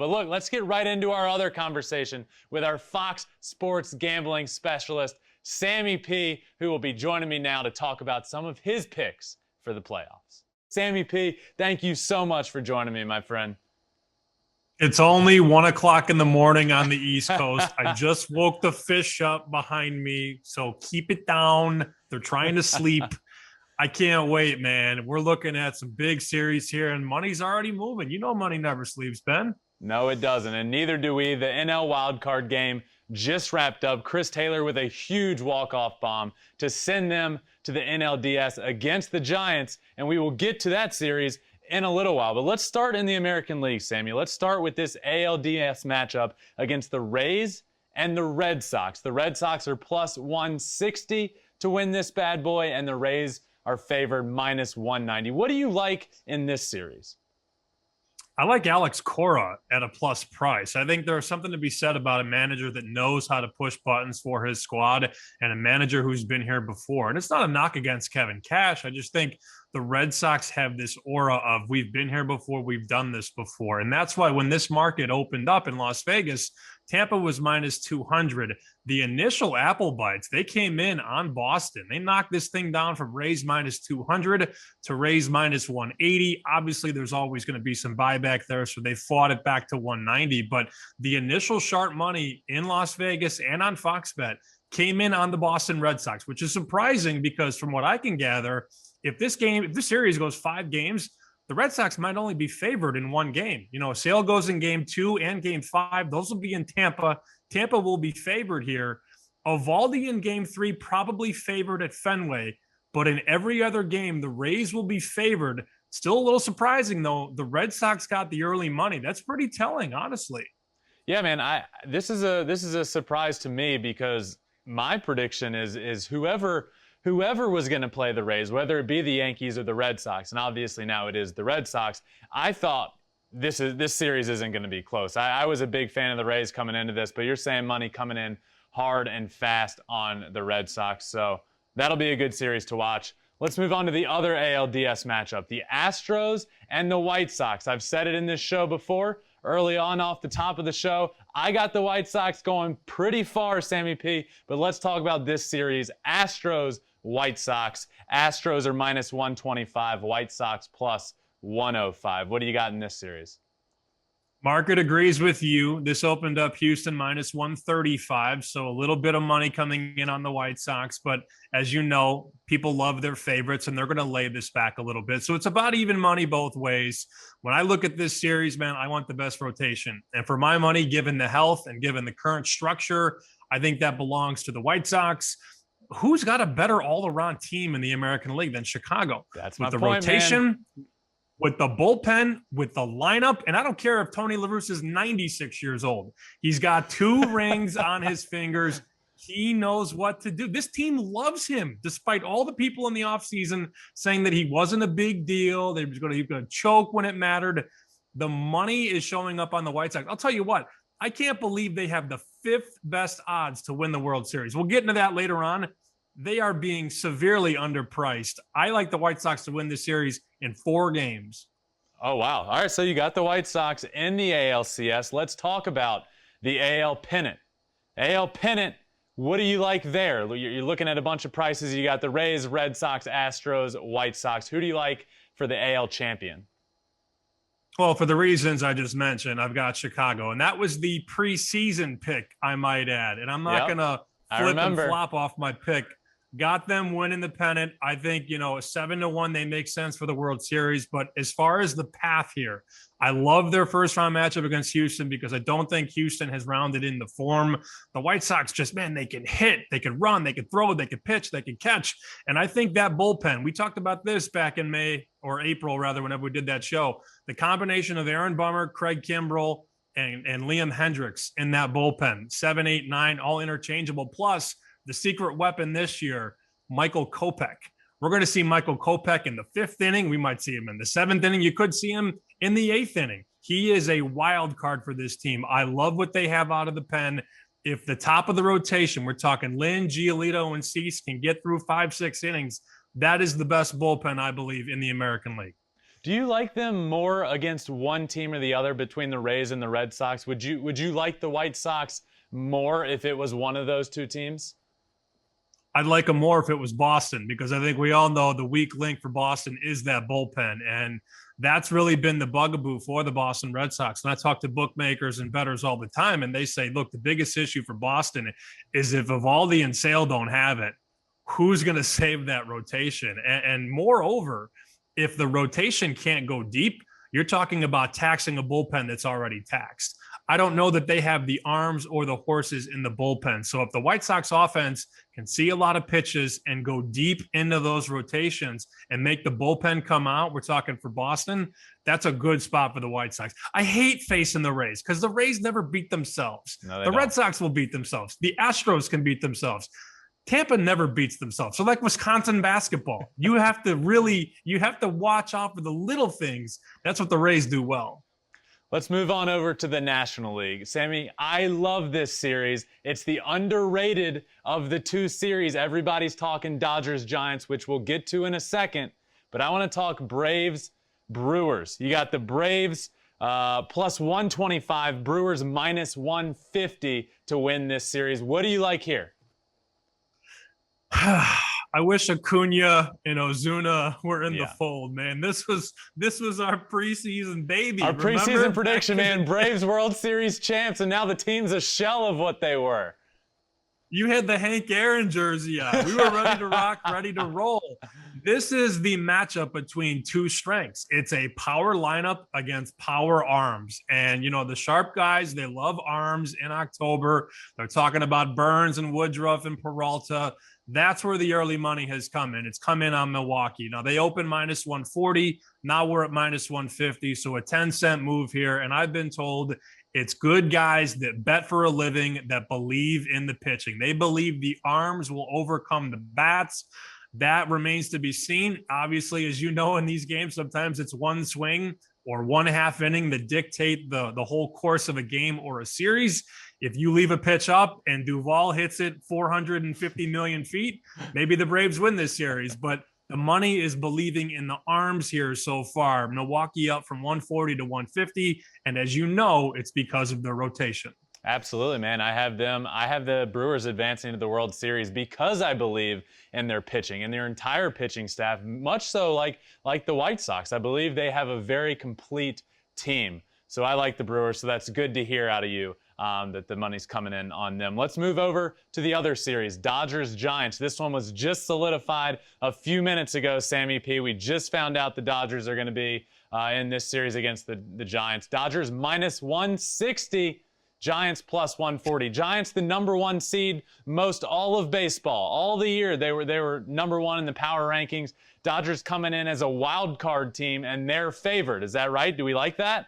But look, let's get right into our other conversation with our Fox Sports gambling specialist, Sammy P, who will be joining me now to talk about some of his picks for the playoffs. Sammy P, thank you so much for joining me, my friend. It's only 1 o'clock in the morning on the East Coast. I just woke the fish up behind me, so keep it down. They're trying to sleep. I can't wait, man. We're looking at some big series here, and money's already moving. You know money never sleeps, Ben. No, it doesn't, and neither do we. The NL wildcard game just wrapped up. Chris Taylor with a huge walk-off bomb to send them to the NLDS against the Giants, and we will get to that series in a little while. But let's start in the American League, Sammy. Let's start with this ALDS matchup against the Rays and the Red Sox. The Red Sox are plus 160 to win this bad boy, and the Rays are favored minus 190. What do you like in this series? I like Alex Cora at a plus price. I think there's something to be said about a manager that knows how to push buttons for his squad and a manager who's been here before. And it's not a knock against Kevin Cash. I just think the Red Sox have this aura of we've been here before, we've done this before. And that's why when this market opened up in Las Vegas, Tampa was minus 200. The initial apple bites, they came in on Boston. They knocked this thing down from Rays minus 200 to Rays minus 180. Obviously, there's always going to be some buyback there, so they fought it back to 190. But the initial sharp money in Las Vegas and on Fox Bet came in on the Boston Red Sox, which is surprising because from what I can gather, if this series goes 5 games, the Red Sox might only be favored in 1 game. You know, Sale goes in game 2 and game 5. Those will be in Tampa. Tampa will be favored here. Evaldi in game 3, probably favored at Fenway. But in every other game, the Rays will be favored. Still a little surprising, though. The Red Sox got the early money. That's pretty telling, honestly. Yeah, man. This is a surprise to me because my prediction is whoever was going to play the Rays, whether it be the Yankees or the Red Sox, and obviously now it is the Red Sox, I thought this series isn't going to be close. I was a big fan of the Rays coming into this, but you're saying money coming in hard and fast on the Red Sox, so that'll be a good series to watch. Let's move on to the other ALDS matchup, the Astros and the White Sox. I've said it in this show before. Early on off the top of the show, I got the White Sox going pretty far, Sammy P, but let's talk about this series. Astros, White Sox. Astros are minus 125, White Sox plus 105. What do you got in this series? Market agrees with you. This opened up Houston minus 135, so a little bit of money coming in on the White Sox. But as you know, people love their favorites, and they're going to lay this back a little bit. So it's about even money both ways. When I look at this series, man, I want the best rotation. And for my money, given the health and given the current structure, I think that belongs to the White Sox. Who's got a better all-around team in the American League than Chicago? That's my with the point, rotation, man. With the bullpen, with the lineup, and I don't care if Tony La Russa is 96 years old. He's got 2 rings on his fingers. He knows what to do. This team loves him, despite all the people in the offseason saying that he wasn't a big deal. He was going to choke when it mattered. The money is showing up on the White Sox. I'll tell you what, I can't believe they have the 5th best odds to win the World Series. We'll get into that later on. They are being severely underpriced. I like the White Sox to win this series in 4 games. Oh, wow. All right, so you got the White Sox in the ALCS. Let's talk about the AL pennant. AL pennant, what do you like there? You're looking at a bunch of prices. You got the Rays, Red Sox, Astros, White Sox. Who do you like for the AL champion? Well, for the reasons I just mentioned, I've got Chicago. And that was the preseason pick, I might add. And I'm not going to flip and flop off my pick. Got them winning the pennant. I think, a 7-1, they make sense for the World Series. But as far as the path here, I love their first round matchup against Houston because I don't think Houston has rounded in the form. The White Sox just, man, they can hit, they can run, they can throw, they can pitch, they can catch. And I think that bullpen, we talked about this back in May or April, rather, whenever we did that show. The combination of Aaron Bummer, Craig Kimbrell, and Liam Hendricks in that bullpen, 7, 8, 9, all interchangeable. Plus, the secret weapon this year, Michael Kopech. We're going to see Michael Kopech in the 5th inning. We might see him in the 7th inning. You could see him in the 8th inning. He is a wild card for this team. I love what they have out of the pen. If the top of the rotation, we're talking Lynn, Giolito, and Cease, can get through 5-6 innings, that is the best bullpen, I believe, in the American League. Do you like them more against one team or the other between the Rays and the Red Sox? Would you like the White Sox more if it was one of those two teams? I'd like them more if it was Boston, because I think we all know the weak link for Boston is that bullpen. And that's really been the bugaboo for the Boston Red Sox. And I talk to bookmakers and bettors all the time, and they say, look, the biggest issue for Boston is if Eovaldi and Sale don't have it, who's going to save that rotation? And moreover, if the rotation can't go deep, you're talking about taxing a bullpen that's already taxed. I don't know that they have the arms or the horses in the bullpen. So if the White Sox offense can see a lot of pitches and go deep into those rotations and make the bullpen come out, we're talking for Boston, that's a good spot for the White Sox. I hate facing the Rays because the Rays never beat themselves. No, the Red Sox will beat themselves. The Astros can beat themselves. Tampa never beats themselves. So like Wisconsin basketball, you have to watch out for the little things. That's what the Rays do well. Let's move on over to the National League. Sammy, I love this series. It's the underrated of the two series. Everybody's talking Dodgers-Giants, which we'll get to in a second. But I want to talk Braves-Brewers. You got the Braves plus 125, Brewers minus 150 to win this series. What do you like here? I wish Acuna and Ozuna were in the fold, man. This was our preseason baby. Our preseason prediction, man. Braves World Series champs, and now the team's a shell of what they were. You had the Hank Aaron jersey on. We were ready to rock, ready to roll. This is the matchup between two strengths. It's a power lineup against power arms. And, the sharp guys, they love arms in October. They're talking about Burns and Woodruff and Peralta. That's where the early money has come in. It's come in on Milwaukee. Now, they opened minus 140. Now we're at minus 150. So a 10-cent move here. And I've been told it's good guys that bet for a living, that believe in the pitching. They believe the arms will overcome the bats. That remains to be seen. Obviously, as you know, in these games, sometimes it's one swing or one half inning that dictate the whole course of a game or a series. If you leave a pitch up and Duvall hits it 450 million feet, maybe the Braves win this series. But the money is believing in the arms here so far. Milwaukee up from 140 to 150. And as you know, it's because of their rotation. Absolutely, man. I have the Brewers advancing to the World Series because I believe in their pitching and their entire pitching staff, much so like the White Sox. I believe they have a very complete team. So I like the Brewers, so that's good to hear out of you that the money's coming in on them. Let's move over to the other series, Dodgers-Giants. This one was just solidified a few minutes ago, Sammy P. We just found out the Dodgers are going to be in this series against the Giants. Dodgers minus 160. Giants plus 140. Giants, the number one seed most all of baseball. All the year they were number one in the power rankings. Dodgers coming in as a wild card team, and they're favored. Is that right? Do we like that?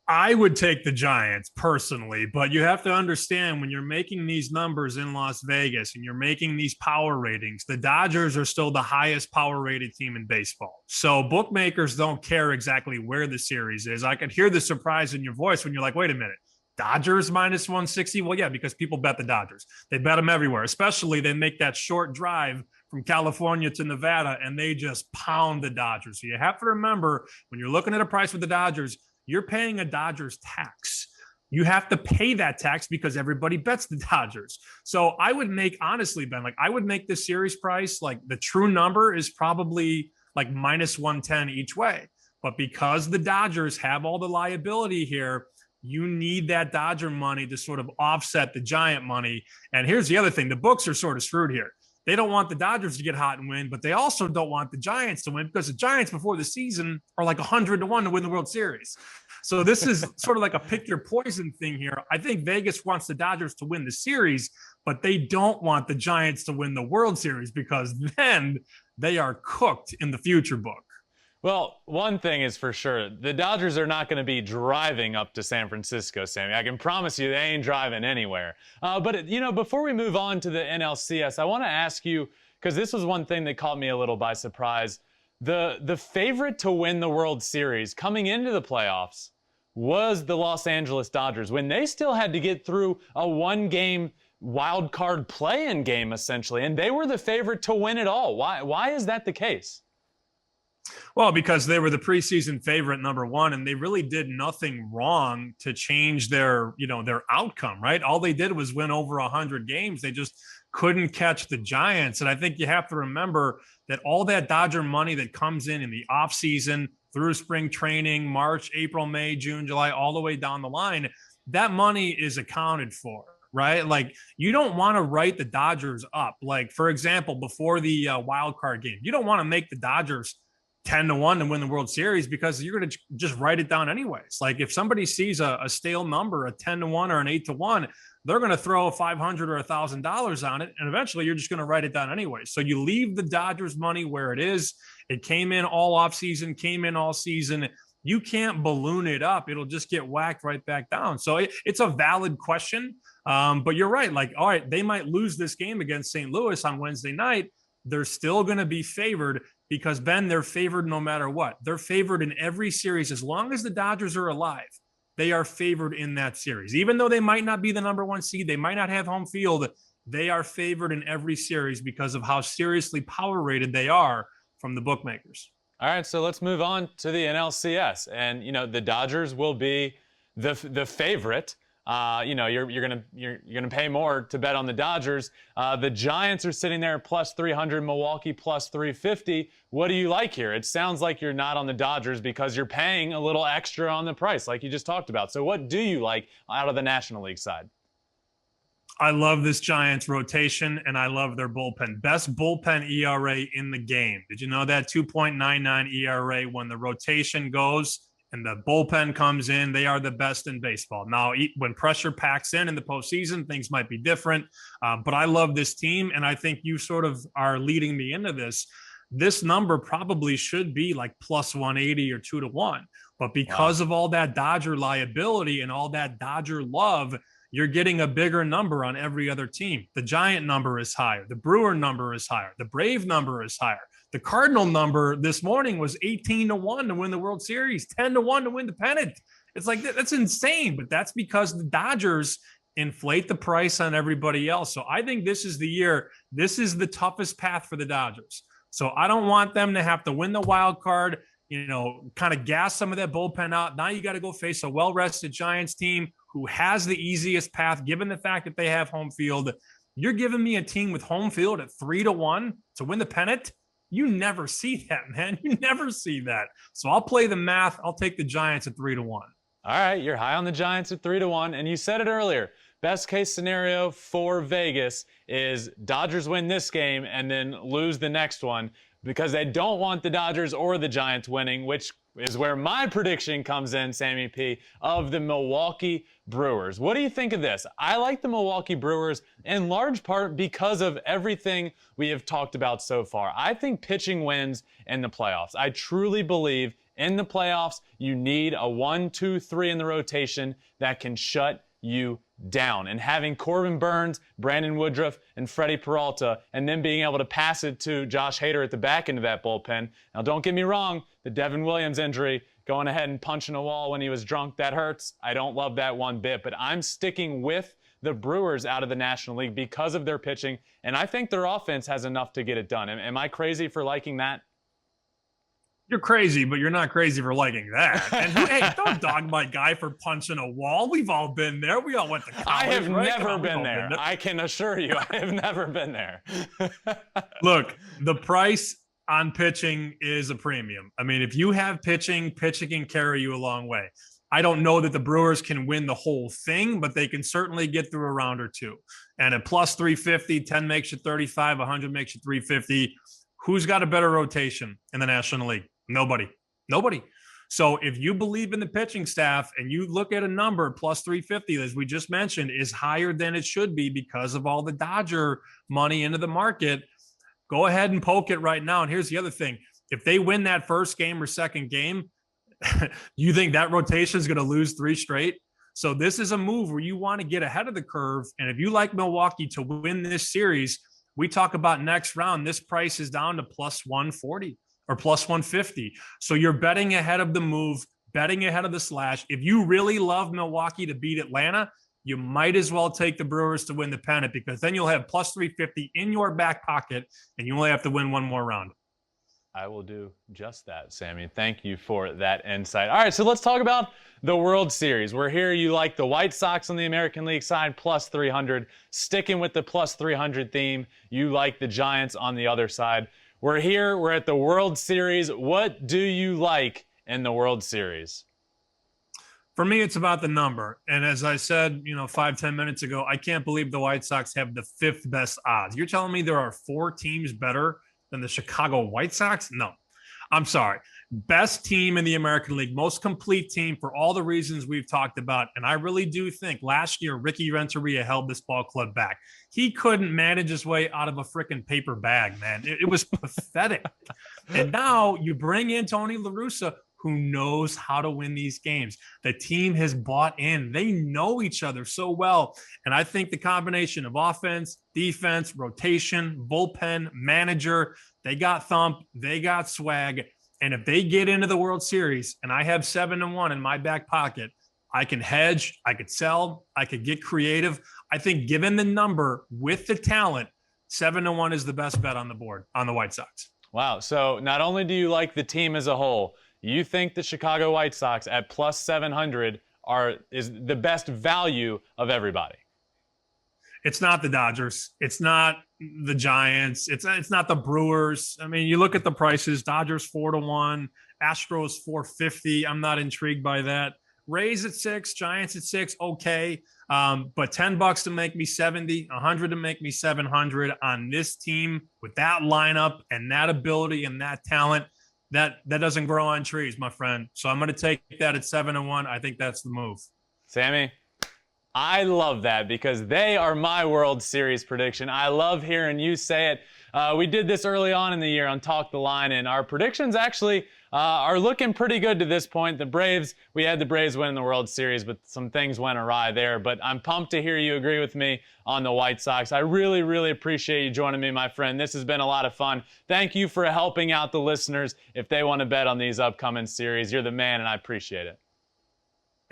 I would take the Giants personally, but you have to understand when you're making these numbers in Las Vegas and you're making these power ratings, the Dodgers are still the highest power rated team in baseball. So bookmakers don't care exactly where the series is. I could hear the surprise in your voice when you're like, wait a minute, Dodgers minus 160? Well, yeah, because people bet the Dodgers. They bet them everywhere, especially they make that short drive from California to Nevada and they just pound the Dodgers. So you have to remember when you're looking at a price with the Dodgers, you're paying a Dodgers tax. You have to pay that tax because everybody bets the Dodgers. So I would make, honestly, Ben, I would make the series price, the true number is probably minus 110 each way. But because the Dodgers have all the liability here, you need that Dodger money to sort of offset the Giant money. And here's the other thing. The books are sort of screwed here. They don't want the Dodgers to get hot and win, but they also don't want the Giants to win because the Giants before the season are 100 to 1 to win the World Series. So this is sort of like a pick your poison thing here. I think Vegas wants the Dodgers to win the series, but they don't want the Giants to win the World Series because then they are cooked in the future book. Well, one thing is for sure, the Dodgers are not going to be driving up to San Francisco, Sammy. I can promise you they ain't driving anywhere. But before we move on to the NLCS, I want to ask you, because this was one thing that caught me a little by surprise. The favorite to win the World Series coming into the playoffs was the Los Angeles Dodgers when they still had to get through a one-game wild card play-in game, essentially, and they were the favorite to win it all. Why is that the case? Well, because they were the preseason favorite, number one, and they really did nothing wrong to change their outcome, right? All they did was win over 100 games. They just couldn't catch the Giants. And I think you have to remember that all that Dodger money that comes in the offseason through spring training, March, April, May, June, July, all the way down the line, that money is accounted for. Right? Like, you don't want to write the Dodgers up. Like, for example, before the wild card game, you don't want to make the Dodgers 10-1 to win the World Series, because you're going to just write it down anyways. Like, if somebody sees a stale number, a 10-1 or an 8-1, they're going to throw $500 or $1,000 on it. And eventually you're just going to write it down anyway. So you leave the Dodgers money where it is. It came in all offseason, came in all season. You can't balloon it up. It'll just get whacked right back down. So it's a valid question. But you're right. Like, all right, they might lose this game against St. Louis on Wednesday night. They're still going to be favored because, Ben, they're favored no matter what. They're favored in every series. As long as the Dodgers are alive, they are favored in that series. Even though they might not be the number one seed, they might not have home field, they are favored in every series because of how seriously power rated they are from the bookmakers. All right, so let's move on to the NLCS. And, the Dodgers will be the favorite. You're gonna pay more to bet on the Dodgers. The Giants are sitting there plus 300, Milwaukee plus 350. What do you like here? It sounds like you're not on the Dodgers because you're paying a little extra on the price, like you just talked about. So what do you like out of the National League side? I love this Giants rotation, and I love their bullpen. Best bullpen ERA in the game. Did you know that? 2.99 ERA when the rotation goes and the bullpen comes in. They are the best in baseball. Now, when pressure packs in the postseason, things might be different. But I love this team, and I think you sort of are leading me into this. This number probably should be like plus 180 or 2-1. But because of all that Dodger liability and all that Dodger love, you're getting a bigger number on every other team. The Giant number is higher. The Brewer number is higher. The Brave number is higher. The Cardinal number this morning was 18-1 to win the World Series, 10-1 to win the pennant. It's like, that's insane, but that's because the Dodgers inflate the price on everybody else. So I think this is the year. This is the toughest path for the Dodgers. So I don't want them to have to win the wild card, kind of gas some of that bullpen out. Now you got to go face a well-rested Giants team who has the easiest path, given the fact that they have home field. You're giving me a team with home field at 3-1 to win the pennant? You never see that, man. You never see that. So I'll play the math. I'll take the Giants at 3-1. All right, you're high on the Giants at 3-1, and you said it earlier. Best case scenario for Vegas is Dodgers win this game and then lose the next one, because they don't want the Dodgers or the Giants winning, which is where my prediction comes in, Sammy P, of the Milwaukee Brewers. What do you think of this? I like the Milwaukee Brewers in large part because of everything we have talked about so far. I think pitching wins in the playoffs. I truly believe in the playoffs, you need a 1, 2, 3 in the rotation that can shut you down. And having Corbin Burnes, Brandon Woodruff, and Freddie Peralta, and then being able to pass it to Josh Hader at the back end of that bullpen. Now, don't get me wrong, the Devin Williams injury, going ahead and punching a wall when he was drunk, that hurts. I don't love that one bit, but I'm sticking with the Brewers out of the National League because of their pitching, and I think their offense has enough to get it done. Am I crazy for liking that? You're crazy, but you're not crazy for liking that. And hey, don't dog my guy for punching a wall. We've all been there. We all went to college. I have right? never been there. I can assure you, I have never been there. Look, the price on pitching is a premium. I mean, if you have pitching can carry you a long way. I don't know that the Brewers can win the whole thing, but they can certainly get through a round or two. And at plus 350, 10 makes you 35, 100 makes you 350. Who's got a better rotation in the National League? Nobody. So if you believe in the pitching staff and you look at a number plus 350, as we just mentioned, is higher than it should be because of all the Dodger money into the market, go ahead and poke it right now. And here's the other thing. If they win that first game or second game, you think that rotation is going to lose 3 straight? So this is a move where you want to get ahead of the curve. And if you like Milwaukee to win this series, we talk about next round, this price is down to plus 140. Or plus 150. So you're betting ahead of the move, betting ahead of the slash. If you really love Milwaukee to beat Atlanta, you might as well take the Brewers to win the pennant, because then you'll have plus 350 in your back pocket and you only have to win one more round. I will do just that, Sammy. Thank you for that insight. All right, so let's talk about the World Series. We're here. You like the White Sox on the American League side, plus 300. Sticking with the plus 300 theme, you like the Giants on the other side. We're here. We're at the World Series. What do you like in the World Series? For me, it's about the number. And as I said, 5-10 minutes ago, I can't believe the White Sox have the 5th best odds. You're telling me there are 4 teams better than the Chicago White Sox? No, I'm sorry. Best team in the American League, most complete team for all the reasons we've talked about. And I really do think last year, Ricky Renteria held this ball club back. He couldn't manage his way out of a freaking paper bag, man. It was pathetic. And now you bring in Tony La Russa, who knows how to win these games. The team has bought in. They know each other so well. And I think the combination of offense, defense, rotation, bullpen, manager, they got thump, they got swag. And if they get into the World Series and I have 7-1 in my back pocket, I can hedge, I could sell, I could get creative. I think given the number with the talent, 7-1 is the best bet on the board on the White Sox. Wow. So not only do you like the team as a whole, you think the Chicago White Sox at plus 700 is the best value of everybody? It's not the Dodgers. It's not the Giants. It's not the Brewers. I mean, you look at the prices, Dodgers 4-1, Astros 450. I'm not intrigued by that. Rays at 6, Giants at 6, okay. But $10 to make me 70, 100 to make me 700 on this team with that lineup and that ability and that talent. That doesn't grow on trees, my friend. So I'm going to take that at 7-1. I think that's the move. Sammy, I love that because they are my World Series prediction. I love hearing you say it. We did this early on in the year on Talk the Line, and our predictions actually are looking pretty good to this point. We had the Braves win the World Series, but some things went awry there. But I'm pumped to hear you agree with me on the White Sox. I really, really appreciate you joining me, my friend. This has been a lot of fun. Thank you for helping out the listeners if they want to bet on these upcoming series. You're the man, and I appreciate it.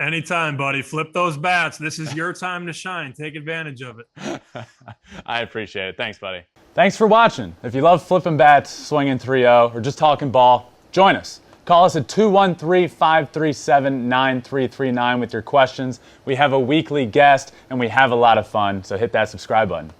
Anytime, buddy. Flip those bats. This is your time to shine. Take advantage of it. I appreciate it. Thanks, buddy. Thanks for watching. If you love flipping bats, swinging 3-0, or just talking ball, join us. Call us at 213-537-9339 with your questions. We have a weekly guest, and we have a lot of fun, so hit that subscribe button.